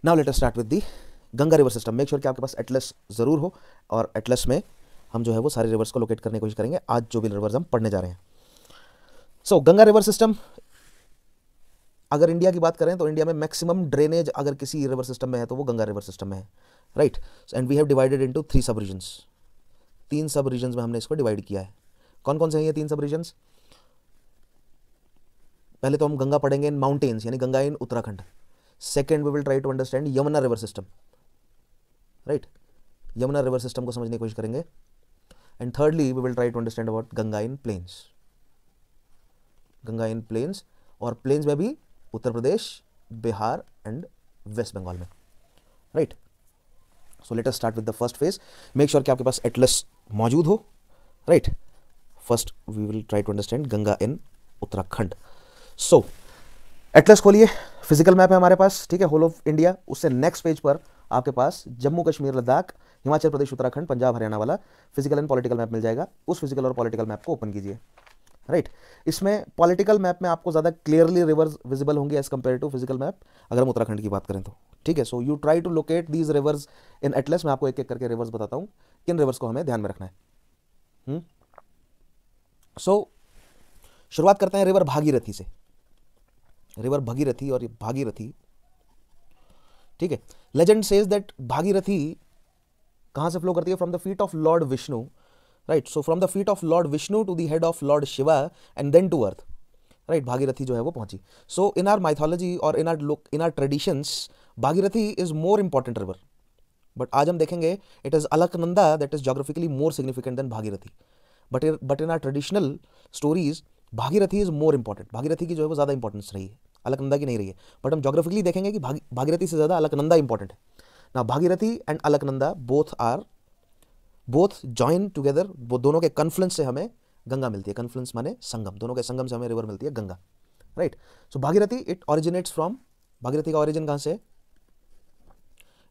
Now let us start with the Ganga river system. Make sure कि आपके पास Atlas ज़रूर हो, और एटलस में हम जो है वो सारे रिवर्स को लोकेट करने की कोशिश करेंगे आज जो भी रिवर्स हम पढ़ने जा रहे हैं। सो गंगा रिवर सिस्टम, अगर इंडिया की बात करें तो इंडिया में मैक्सिमम ड्रेनेज अगर किसी रिवर सिस्टम में है तो वो गंगा रिवर सिस्टम में है, right. And we have divided into 3 sub regions. 3 sub regions में हमने इसको डिवाइड किया है। कौन कौन से हैं ये 3 सब रीजन्स? पहले तो हम गंगा पढ़ेंगे इन माउंटेन्स, यानी Ganga in Uttarakhand. Second we will try to understand Yamuna river system, right. Yamuna river system को समझने की कोशिश करेंगे। And thirdly we will try to understand about Ganga in plains. Ganga in plains, और प्लेन्स में भी उत्तर प्रदेश, बिहार एंड वेस्ट बंगाल में, right. So let us start with the first phase. Make sure कि आपके पास एटलस मौजूद हो, right. First we will try to understand Ganga in Uttarakhand. So atlas खोलिए, फिजिकल मैप है हमारे पास, ठीक है, होल ऑफ इंडिया। उससे नेक्स्ट पेज पर आपके पास जम्मू कश्मीर, लद्दाख, हिमाचल प्रदेश, उत्तराखंड, पंजाब, हरियाणा वाला फिजिकल एंड पॉलिटिकल मैप मिल जाएगा। उस फिजिकल और पॉलिटिकल मैप को ओपन कीजिए, राइट। इसमें पॉलिटिकल मैप में आपको ज़्यादा क्लियरली रिवर्स विजिबल होंगे as compare to physical map, अगर हम उत्तराखंड की बात करें तो, ठीक है। So you try to locate these rivers in atlas. मैं आपको एक एक करके रिवर्स बताता हूँ, किन रिवर्स को हमें ध्यान में रखना है। सो शुरुआत करते हैं रिवर भागीरथी से। रिवर भागीरथी, और ये भागीरथी, ठीक है, लेजेंड सेज दैट भागीरथी कहां से फ्लो करती है? From the feet of lord Vishnu, right. So from the feet of lord Vishnu to the head of lord Shiva and then to earth, right. Bhagirathi जो है वो पहुंची। सो इन आर माइथोलॉजी और in our traditions Bhagirathi is more important river, but आज हम देखेंगे it is Alaknanda that is geographically more significant than Bhagirathi. But in our traditional stories Bhagirathi is more important. Bhagirathi की जो है वो ज़्यादा इंपॉर्टेंस रही है, अलकनंदा की नहीं रही है। बट हम जोग्राफिकली देखेंगे कि भागीरथी से ज़्यादा अलकनंदा इंपॉर्टेंट है ना। Bhagirathi and Alaknanda both join together, वो दोनों के कन्फ्लुएंस से हमें गंगा मिलती है। कन्फ्लुएंस माने संगम, दोनों के संगम से हमें रिवर मिलती है Ganga, right. So Bhagirathi it originates from, Bhagirathi का ओरिजिन कहाँ से?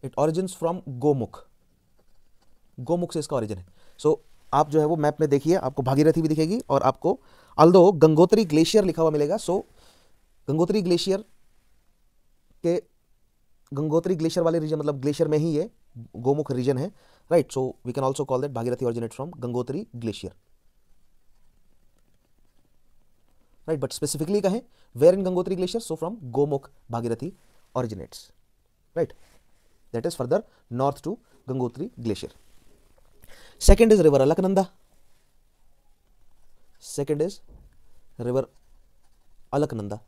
It origins from Gomukh. Gomukh से इसका ओरिजिन है। सो आप जो है वो मैप में देखिए, आपको भागीरथी भी दिखेगी और आपको अल्दो गंगोत्री ग्लेशियर लिखा हुआ मिलेगा। सो गंगोत्री ग्लेशियर वाले रीजन, मतलब ग्लेशियर में ही ये गोमुख रीजन है, right. So we can also call that Bhagirathi originate from Gangotri glacier, right. But specifically कहें where in Gangotri glacier, so from Gomukh Bhagirathi originates, right. That is further north to Gangotri glacier. Second is river Alaknanda. Second is river Alaknanda,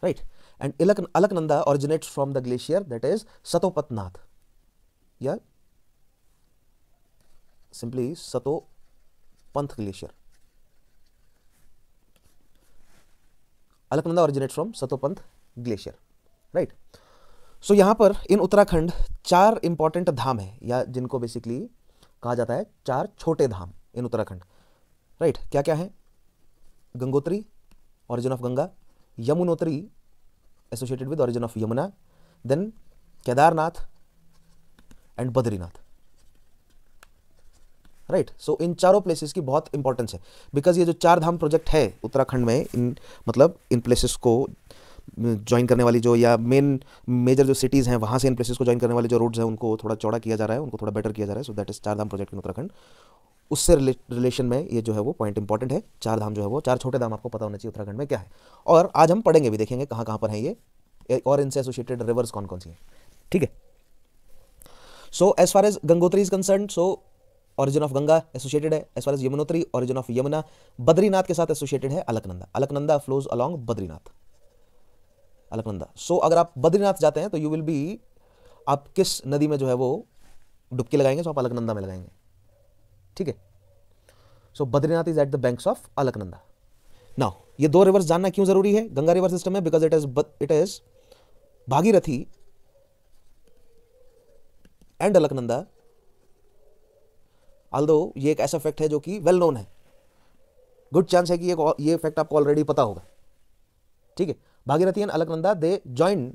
right, and Alaknanda originates from the glacier that is Satopatnath, yeah, simply Satopanth glacier. Alaknanda originates from Satopanth glacier, right. So यहाँ पर इन Uttarakhand 4 important धाम है, या जिनको basically कहा जाता है 4 छोटे धाम इन Uttarakhand, right. क्या क्या है? Gangotri, origin of Ganga, Yamunotri associated with origin of Yamuna, then Kedarnath and Badrinath, right. So इन चारों प्लेसेस की बहुत इंपॉर्टेंस है, बिकॉज ये जो 4 धाम प्रोजेक्ट है उत्तराखंड में, इन प्लेसेस को ज्वाइन करने वाली जो, या मेजर जो सिटीज़ हैं वहाँ से इन प्लेसेस को ज्वाइन करने वाले जो रोड्स हैं उनको थोड़ा चौड़ा किया जा रहा है, उनको थोड़ा बेटर किया जा रहा है। So that is 4 Dham project in Uttarakhand. उससे रिलेशन में ये जो है वो पॉइंट इंपॉर्टेंट है। 4 धाम जो है वो 4 छोटे धाम आपको पता होना चाहिए उत्तराखंड में क्या है, और आज हम पढ़ेंगे भी, देखेंगे कहाँ कहाँ पर हैं ये, और इनसे एसोसिएटेड रिवर्स कौन कौन सी हैं, ठीक है। So as far as Gangotri is concern, so origin of Ganga associated है। As far as Yamunotri, origin of Yamuna. Badrinath के साथ एसोसिएटेड है Alaknanda. Alaknanda flows along Badrinath, Alaknanda. So अगर आप बद्रीनाथ जाते हैं तो यू विल बी, आप किस नदी में जो है वो डुबकी लगाएंगे? तो आप अलकनंदा में लगाएंगे, ठीक है। So Badrinath is at the banks of Alaknanda. Now ये 2 रिवर्स जानना क्यों जरूरी है गंगा रिवर सिस्टम में? Because it is Bhagirathi and Alaknanda, although ये एक ऐसा फैक्ट है जो कि वेल नोन है, गुड चांस है कि ये फैक्ट आपको ऑलरेडी पता होगा, ठीक है। Bhagirathi and Alaknanda they join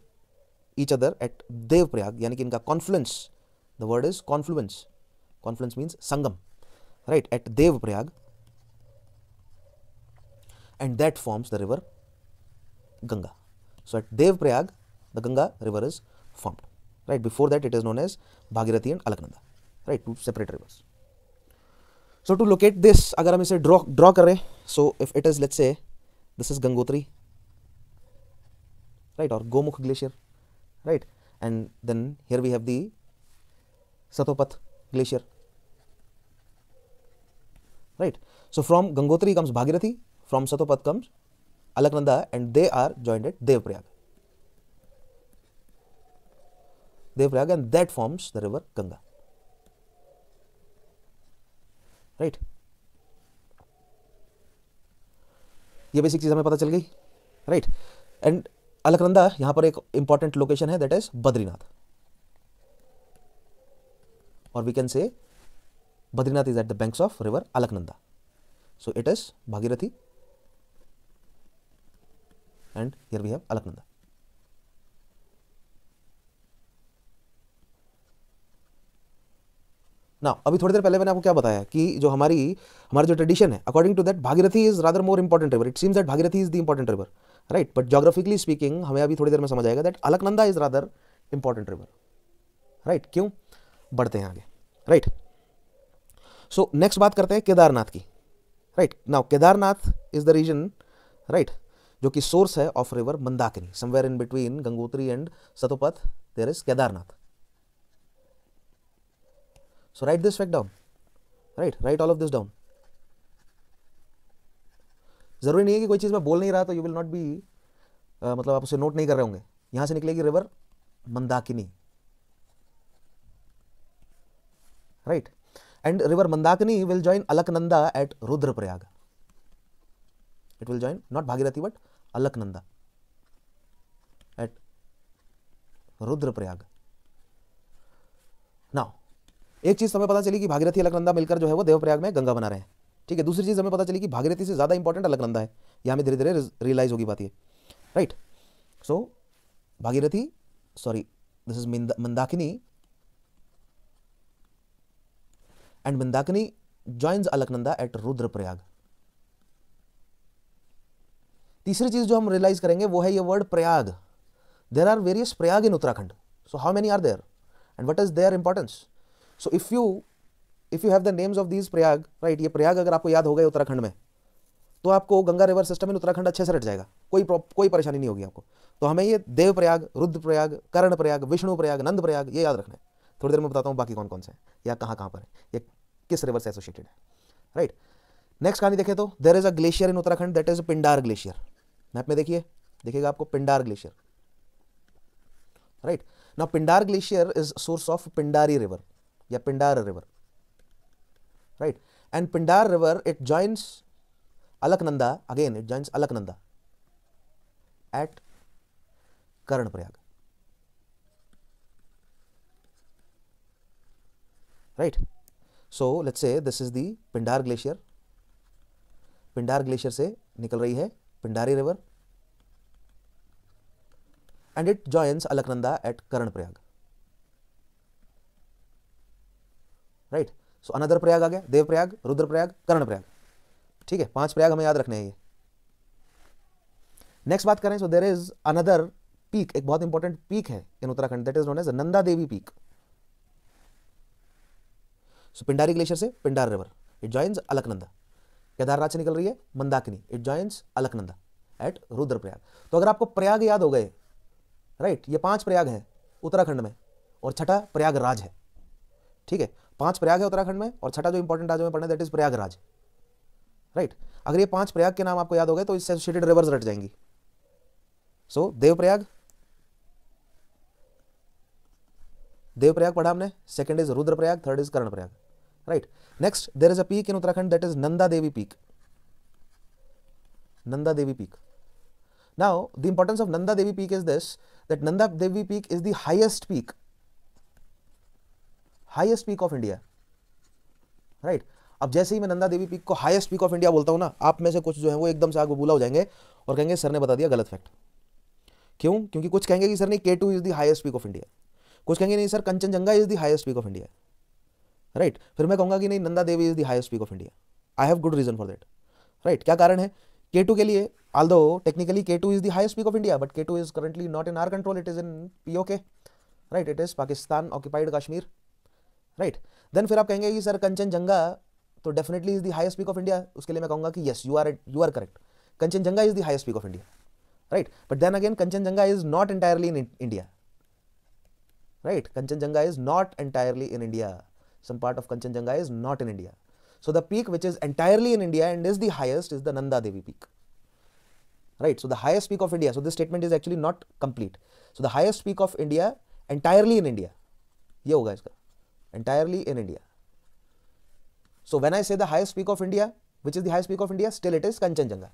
each other at Devprayag, यानी कि इनका Confluence, the word is Confluence, Confluence means Sangam, right, at Devprayag, and that forms the river Ganga. So at Devprayag the Ganga river is formed. Right, before that it is known as Bhagirathi and Alaknanda. Right, two separate rivers. So to locate this, अगर हम इसे draw करें, so if it is, let's say this is Gangotri, right, or Gomukh glacier, right, and then here we have the Satopath glacier, right. So from Gangotri comes Bhagirathi, from Satopath comes Alaknanda, and they are joined at Devprayag, and that forms the river Ganga, right. ये basic चीज हमें पता चल गई, right. And Alaknanda यहां पर एक important location है, दैट इज बद्रीनाथ, और we can say Badrinath is at the banks of river Alaknanda. So it is Bhagirathi and here we have Alaknanda. ना अभी थोड़ी देर पहले मैंने आपको क्या बताया कि जो हमारा जो ट्रेडिशन है, according to that Bhagirathi is rather more important river. It seems that Bhagirathi is the important river, right. But geographically speaking हमें अभी थोड़ी देर में समझ आएगा that Alaknanda is rather important river, right. क्यों? बढ़ते हैं आगे, राइट. सो नेक्स्ट बात करते हैं केदारनाथ की, right. Now Kedarnath is the region, right, जो कि सोर्स है of river Mandakini. Somewhere in between Gangotri and Satopath there is Kedarnath. So write this fact down, right, write all of this down. जरूरी नहीं है कि कोई चीज मैं बोल नहीं रहा तो यू विल नॉट बी, मतलब आप उसे नोट नहीं कर रहे होंगे. यहां से निकलेगी river Mandakini, right. And river Mandakini will join Alaknanda at Rudraprayag. It will join not Bhagirathi but Alaknanda at Rudraprayag. Now एक चीज हमें पता चली कि भागीरथी अलकनंदा मिलकर जो है वो देवप्रयाग में गंगा बना रहे हैं, ठीक है. दूसरी चीज हमें पता चली कि भागीरथी से ज्यादा इंपॉर्टेंट अलकनंदा है. यह हमें धीरे धीरे रियलाइज होगी बात ये, right. So Bhagirathi, sorry, this is Mandakini, and Mandakini joins Alaknanda at Rudraprayag. तीसरी चीज जो हम रियलाइज करेंगे वो है ये word Prayag. There are various Prayag in Uttarakhand. So how many are there and what is their importance? So if you have the names of these Prayag, right, ये प्रयाग अगर आपको याद हो गए उत्तराखंड में तो आपको Ganga river system in Uttarakhand अच्छे से रट जाएगा, कोई परेशानी नहीं होगी आपको. तो हमें ये देव प्रयाग, रुद्र प्रयाग, कर्ण प्रयाग, विष्णु प्रयाग, नंद प्रयाग ये याद रखना है. थोड़ी देर में बताता हूँ बाकी कौन कौन से हैं या कहाँ पर है, ये किस रिवर से एसोसिएटेड है, राइट. नेक्स्ट कहानी देखें तो there is a glacier in Uttarakhand that is Pindar glacier. Map में देखिएगा आपको Pindar glacier, right. Now Pindar glacier is source of Pindari river या Pindar river, right. And Pindar river it joins Alaknanda, again it joins Alaknanda at Karnaprayag, right. So let's say this is the Pindar glacier. Pindar glacier से निकल रही है Pindari river and it joins Alaknanda at Karnaprayag, right. So another Prayag आ गया, देवप्रयाग, रुद्रप्रयाग, कर्णप्रयाग, ठीक है. 5 प्रयाग हमें याद रखने हैं ये. नेक्स्ट बात करें, so there is another peak, एक बहुत इंपॉर्टेंट पीक है in Uttarakhand that is known as Nanda Devi peak. So Pindari glacier से Pindar river it joins Alaknanda. Kedarnath से निकल रही है Mandakini, it joins Alaknanda at Rudraprayag. तो अगर आपको प्रयाग याद हो गए, राइट, ये 5 प्रयाग हैं उत्तराखंड में और छठा प्रयागराज है, ठीक है. 5 प्रयाग है उत्तराखंड में और छठा जो इंपॉर्टेंट आज हमें पढ़ना है दैट इज प्रयागराज, राइट. अगर ये 5 प्रयाग के नाम आपको याद हो गए तो इससे एसोसिएटेड रिवर्स रट जाएंगी. सो देवप्रयाग पढ़ा हमने, second is Rudraprayag, third is Karnaprayag, right. Next there is a peak in Uttarakhand that is Nanda Devi peak. Nanda Devi peak. Now the importance of Nanda Devi peak is this that Nanda Devi peak is the highest peak of India, right. अब जैसे ही मैं Nanda Devi peak को highest peak of India बोलता हूं ना, आप में से कुछ जो है वो एकदम से आगे बुला हो जाएंगे और कहेंगे सर ने बता दिया गलत फैक्ट. क्यों? क्योंकि कुछ कहेंगे कि सर नहीं K2 is the highest peak of India, कुछ कहेंगे नहीं sir Kanchenjunga is the highest peak of India, right. फिर मैं कहूंगा कि नहीं Nanda Devi is the highest peak of India. I have good reason for that, right. क्या कारण है? K2 के लिए, although technically K2 is the highest peak of India, but K2 is currently not in our control, it is in POK, right? It is Pakistan occupied Kashmir, right? Then फिर आप कहेंगे कि sir Kanchenjunga तो definitely is the highest peak of India, उसके लिए मैं कहूंगा कि yes, you are correct, Kanchenjunga is the highest peak of India, right? But then again Kanchenjunga is not entirely in India, right? Kanchenjunga is not entirely in India. Some part of Kanchenjunga is not in India. So the peak which is entirely in India and is the highest is the Nanda Devi peak, right? So the highest peak of India, so this statement is actually not complete. So the highest peak of India entirely in India, ये होगा इसका, entirely in India. So when I say the highest peak of India, which is the highest peak of India, still it is Kanchenjunga,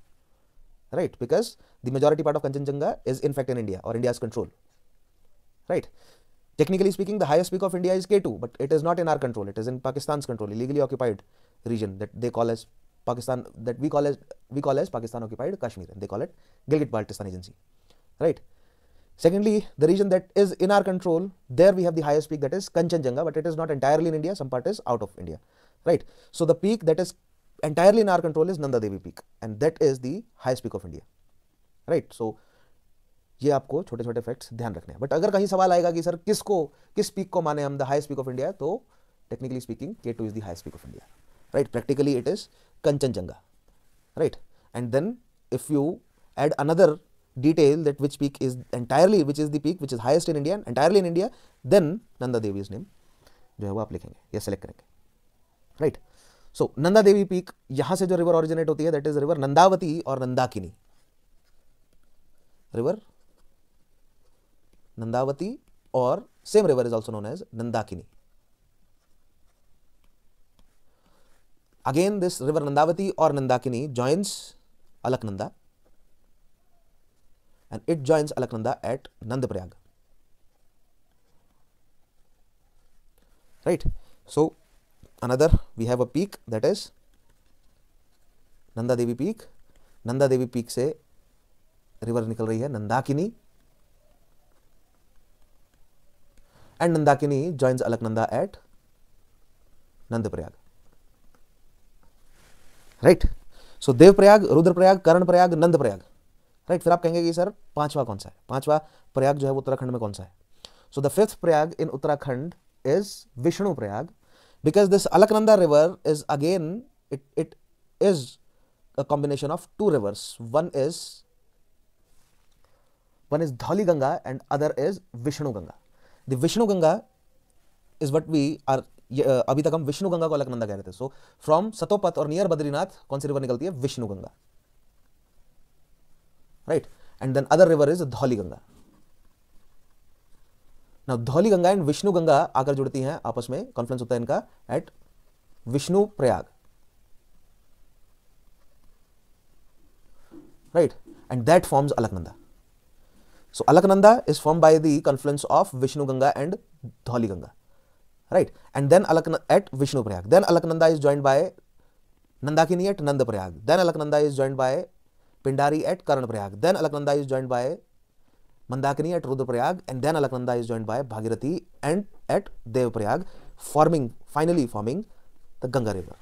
right? Because the majority part of Kanchenjunga is in fact in India or India's control, right? Technically speaking, the highest peak of India is K2, but it is not in our control. It is in Pakistan's control, illegally occupied region that they call as Pakistan, that we call as Pakistan occupied Kashmir, and they call it Gilgit-Baltistan Agency, right? Secondly, the region that is in our control, there we have the highest peak, that is Kanchenjunga, but it is not entirely in India. Some part is out of India, right? So the peak that is entirely in our control is Nanda Devi peak, and that is the highest peak of India, right? So ये आपको छोटे छोटे facts ध्यान रखने हैं. But अगर कहीं सवाल आएगा कि सर किस पीक को माने हम the highest peak of India, तो technically speaking K2 is the highest peak of India, right? Practically it is Kanchenjunga, right? And then if you add another detail that which peak is entirely, which is the peak which is highest in India, entirely in India, then Nanda Devi is name जो है वो आप लिखेंगे या select करेंगे, राइट? So Nanda Devi peak, यहां से जो रिवर ओरिजिनेट होती है दैट इज रिवर नंदावती और Nandakini, river Nandavati, or same river is also known as Nandakini. Again, this river Nandavati or Nandakini joins Alaknanda, and it joins Alaknanda at Nandaprayag, right? So another, we have a peak, that is Nanda Devi peak. Nanda Devi peak से river निकल रही है Nandakini, and Nandakini joins Alaknanda at Nandaprayag, right? So Devprayag, Rudraprayag, Karnaprayag, Nandaprayag, right? फिर आप कहेंगे कि sir पांचवा कौन सा है? पांचवा प्रयाग जो है वो उत्तराखंड में कौन सा है? So the fifth Prayag in Uttarakhand is Vishnu Prayag, because this Alaknanda river is again, it is a combination of two rivers. One is Dhauli Ganga and other is Vishnu Ganga. The Vishnu Ganga is what we are, अभी तक हम विष्णु गंगा को अलकनंदा कह रहे थे. So from Satopanth और near Badrinath कौन सी river निकलती है? Vishnu Ganga, right? And then other river is Dhauli Ganga. Now Dhauli Ganga and Vishnu Ganga आकर जुड़ती हैं आपस में, कॉन्फ्रेंस होता है इनका at Vishnu Prayag, right? And that forms Alaknanda. So Alaknanda is formed by the confluence of Vishnu Ganga and Dhauli Ganga, right? And then at Vishnu Prayag, then Alaknanda is joined by Nandakini at Nandaprayag, then Alaknanda is joined by Pindari at Karnaprayag, then Alaknanda is joined by Mandakini at Rudraprayag, and then Alaknanda is joined by Bhagirathi and at Devprayag, finally forming the Ganga river,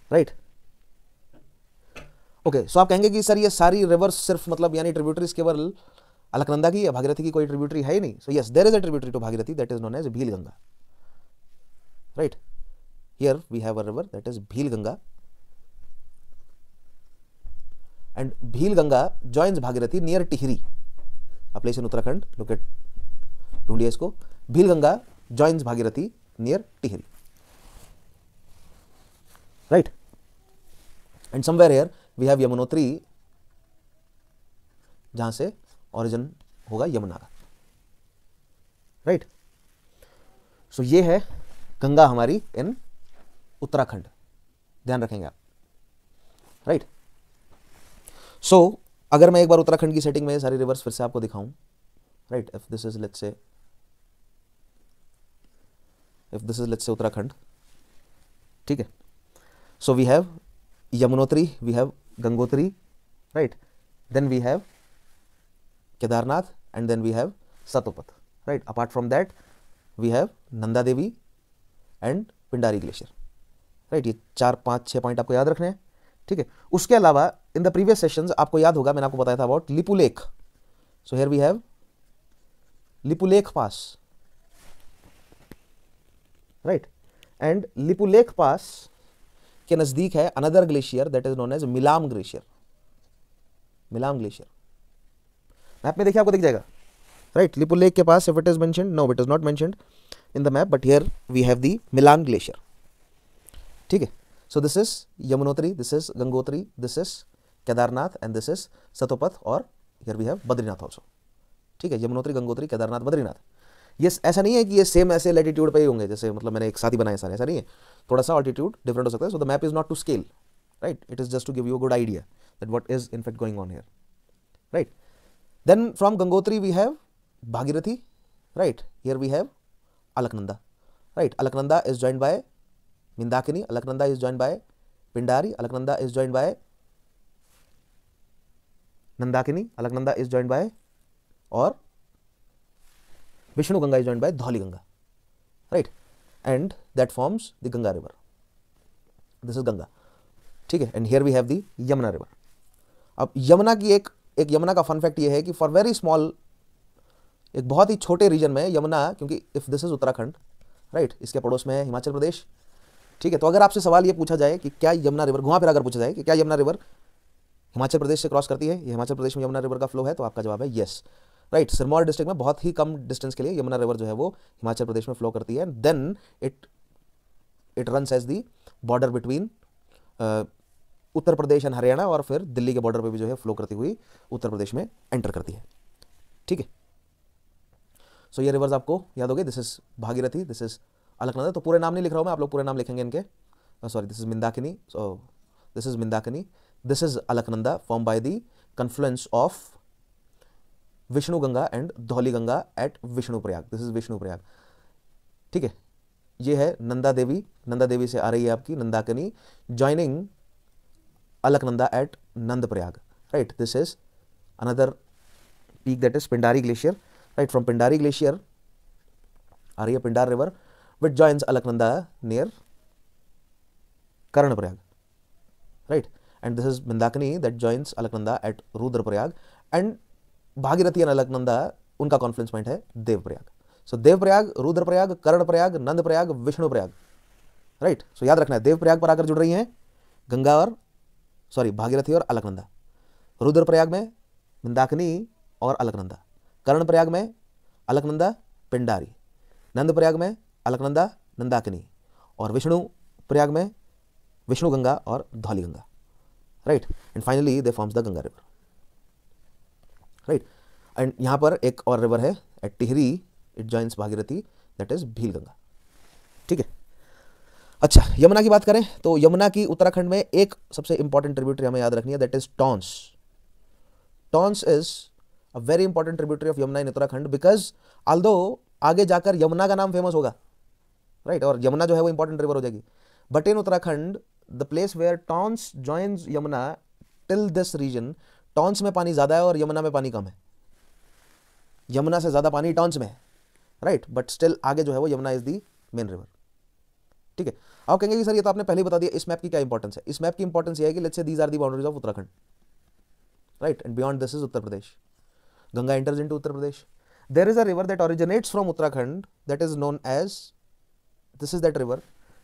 right? Okay, so आप कहेंगे कि sir ये सारी reverse सिर्फ मतलब यानी tributaries केवल अलकनंदा की या भागीरथी की कोई ट्रिब्यूटरी है ही नहीं. So yes, there is a tributary to Bhagirathi that is known as Bhil Ganga, right? Here we have a river that is Bhil Ganga, and Bhil Ganga joins Bhagirathi near Tehri, a place in Uttarakhand. Look at, ढूंढिए इसको. Bhil Ganga joins Bhagirathi near Tehri, right? And somewhere here we have Yamunotri, जहां से origin होगा यमुना का, right? So ये है गंगा हमारी इन उत्तराखंड, ध्यान रखेंगे आप, राइट? सो अगर मैं एक बार उत्तराखंड की सेटिंग में सारी रिवर्स फिर से आपको दिखाऊं, right? If this is let's say Uttarakhand, ठीक है? So we have Yamunotri, we have Gangotri, right? Then we have Kedarnath, and then we have Satopat, right? Apart from that, we have Nanda Devi and Pindari Glacier, right? ये 4, 5, 6 point आपको याद रखने हैं. ठीक है। उसके अलावा इन द प्रीवियस सेशंस आपको याद होगा मैंने आपको बताया था about Lipulekh. So here we have Lipulekh pass, right, and Lipulekh pass के नजदीक है another glacier that is known as Milam glacier. Milam glacier map में देखिए आपको दिख जाएगा, राइट। लिपुलेख के पास if it is mentioned, no it is not mentioned in the map, but here we have the Milam glacier, ठीक है। So this is Yamunotri, this is Gangotri, this is Kedarnath and this is Satopanth, और here we have Badrinath also, ठीक है। यमुनोत्री, गंगोत्री, केदारनाथ, बद्रीनाथ। ये ऐसा नहीं है कि ये सेम ऐसे लैटिट्यूड पे ही होंगे, जैसे मतलब मैंने एक साथ ही बनाए सारे, ऐसा नहीं है, थोड़ा सा ऑल्टीट्यूड डिफरेंट हो सकता है। So the map is not to scale, right, it is just to give you a good idea that what is in fact going on here, right. Then from Gangotri we have Bhagirathi, right, here we have Alaknanda, right. Alaknanda is joined by Mindakini, Alaknanda is joined by Pindari, Alaknanda is joined by Nandakini, Alaknanda is joined by, और Vishnu Ganga is joined by Dholi Ganga, right, and that forms the Ganga river. This is Ganga, ठीक है। and here we have the Yamuna river. अब यमुना की एक यमुना का fun fact ये है कि फॉर वेरी स्मॉल, एक बहुत ही छोटे रीजन में यमुना, क्योंकि if this is Uttarakhand, right, इसके पड़ोस में है हिमाचल प्रदेश, ठीक है। तो अगर आपसे सवाल ये पूछा जाए कि क्या यमुना रिवर, घुमा फिरा अगर पूछा जाए कि क्या यमुना रिवर हिमाचल प्रदेश से क्रॉस करती है, ये हिमाचल प्रदेश में यमुना रिवर का फ्लो है, तो आपका जवाब है यस, राइट। सिरमौर डिस्ट्रिक्ट में बहुत ही कम डिस्टेंस के लिए यमुना रिवर जो है वो हिमाचल प्रदेश में फ्लो करती है, then it runs as the border between Uttar Pradesh and Haryana, और फिर दिल्ली के बॉर्डर पर भी जो है फ्लो करती हुई उत्तर प्रदेश में एंटर करती है, ठीक है। सो ये रिवर्स आपको याद हो गए, this is Bhagirathi, this is Alaknanda. तो पूरे नाम नहीं लिख रहा हूं मैं, आप लोग पूरे नाम लिखेंगे इनके, sorry, this is Mindakini, so this is Mindakini, this is Alaknanda, form by the confluence of Vishnu Ganga and Dhauli Ganga at Vishnu Prayag, this is Vishnu Prayag, ठीक है। ये है नंदा देवी, नंदा देवी से आ रही है आपकी Nandakini, joining Alaknanda at Nand Prayag, right. This is another peak that is Pindari glacier, right. From Pindari glacier आ रही है Pindar river which joins Alaknanda near Karnaprayag, right, and this is Mindakini that joins Alaknanda at Rudraprayag, and Bhagirathi and Alaknanda उनका Confluence point है देवप्रयाग। सो Devprayag, Rudraprayag, Karnaprayag, Nandprayag, Vishnuprayag, right. सो याद रखना है देवप्रयाग पर आकर जुड़ रही हैं गंगा और भागीरथी और अलकनंदा, रुद्रप्रयाग में मंदाकिनी और अलकनंदा, कर्णप्रयाग में अलकनंदा पिंडारी, नंदप्रयाग में अलकनंदा नंदाकिनी, और विष्णु प्रयाग में विष्णु गंगा और Dhauli Ganga, right. And finally they forms the Ganga river, right. And यहां पर एक और रिवर है at Tehri, it joins Bhagirathi, that is Bhil Ganga, ठीक है। अच्छा, यमुना की बात करें तो यमुना की उत्तराखंड में एक सबसे इंपॉर्टेंट ट्रिब्यूटरी हमें याद रखनी है, that is Tons. Tons is a very important tributary of Yamuna in Uttarakhand, because although आगे जाकर यमुना का नाम फेमस होगा, राइट, और यमुना जो है वो इंपॉर्टेंट रिवर हो जाएगी, but in Uttarakhand the place where Tons joins Yamuna till this region, Tons में पानी ज्यादा है और यमुना में पानी कम है। यमुना से ज्यादा पानी टॉन्स में है, राइट, बट स्टिल आगे जो है वो Yamuna is the main river, ठीक है। आप कहेंगे कि सर ये तो आपने पहले ही बता दिया, इस मैप की क्या इंपॉर्टेंस है? इस मैप की इंपॉर्टेंस ये है कि let's say these are the boundaries of Uttarakhand, right, and beyond this is Uttar Pradesh, Ganga enters into Uttar Pradesh, there is a river that originates from Uttarakhand that is known as, this is that river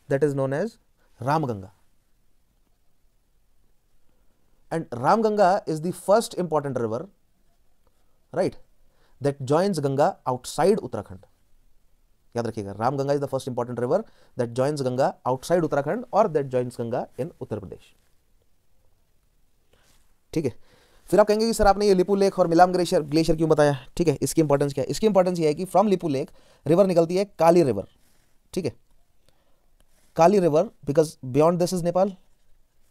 that is known as Ramganga, and Ramganga is the first important river, right, that joins Ganga outside Uttarakhand. याद रखिएगा, Ramganga is the first important river that joins Ganga outside Uttarakhand or that joins Ganga in Uttar Pradesh, ठीक है। फिर आप कहेंगे कि sir आपने ये लिपू लेक और मिलाम ग्लेशियर क्यों बताया, ठीक है। इसकी इंपॉर्टेंस क्या है? इसकी इंपॉर्टेंस ये है कि फ्रॉम लिपू लेक रिवर निकलती है काली रिवर, ठीक है, Kali river, because beyond this is Nepal,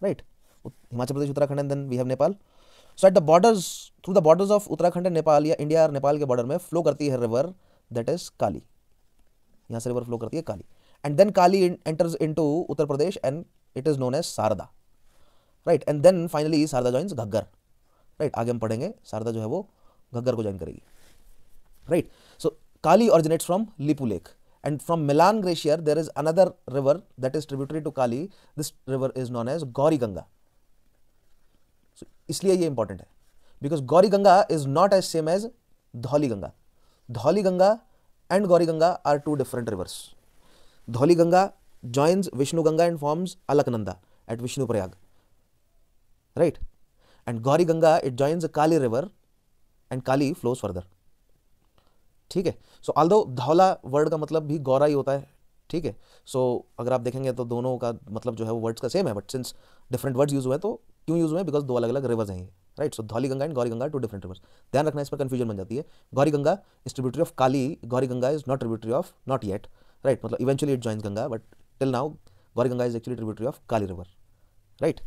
right, Himachal Pradesh, Uttarakhand and then we have Nepal. So at the borders, through the borders of Uttarakhand and Nepal, या इंडिया और नेपाल के बॉर्डर में फ्लो करती है रिवर दैट इज काली, यहाँ से रिवर फ्लो करती है Kali, and then Kali enters into Uttar Pradesh and it is known as Sharda, right, and then finally Sharda joins Ghaggar, right. आगे हम पढ़ेंगे शारदा जो है वो घग्गर को ज्वाइन करेगी, right. So Kali originates from Lipu lake, and from Milan glacier there is another river that is tributary to Kali. This river is known as Gauri Ganga, इसलिए ये इंपॉर्टेंट है, because Gauri Ganga is not as same as Dhauli Ganga. Dhauli Ganga and Gauri Ganga are two different rivers. Dhauli Ganga joins Vishnu Ganga and forms Alaknanda at Vishnu Prayag, right? And Gauri Ganga, it joins the Kali river and Kali flows further. ठीक है. सो although Dhaula word का मतलब भी गौरा ही होता है. ठीक है. सो अगर आप देखेंगे तो दोनों का मतलब जो है वो वर्ड्स का सेम है, but since different words use हुए हैं तो क्यों यूज हुए हैं, बिकॉज दो अलग अलग रिवर्स हैं ये, right. So Dhauli Ganga and Gauri Ganga two different rivers. ध्यान रखना, इस पर कंफ्यूजन बन जाती है. Gauri Ganga is tributary of Kali, Gauri Ganga is not tributary of, not yet, right. मतलब eventually it joins Ganga, but till now Gauri Ganga is actually tributary of Kali river, right.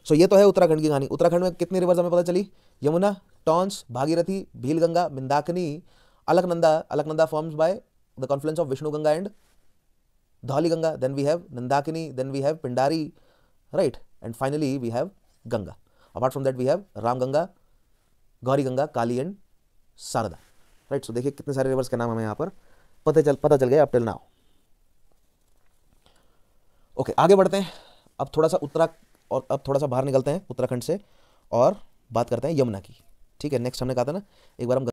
So ये तो है उत्तराखंड की कहानी. उत्तराखंड में कितनी रिवर्स हमें पता चली? Yamuna, Tons, Bhagirathi, Bhilganga, Mandakini, Alaknanda. Alaknanda forms by the confluence of Vishnu Ganga and Dhauli Ganga. Then we have Nandakini, then we have Pindari, right. And finally we have Ganga. Apart from that we have Ram Ganga, Gauri Ganga, Kali and Sharda, right. So देखिए कितने सारे रिवर्स के नाम हमें यहाँ पर पता चल गए अप टिल नाउ. ओके, आगे बढ़ते हैं. अब थोड़ा सा बाहर निकलते हैं उत्तराखंड से और बात करते हैं यमुना की. ठीक है. नेक्स्ट हमने कहा था ना, एक बार हम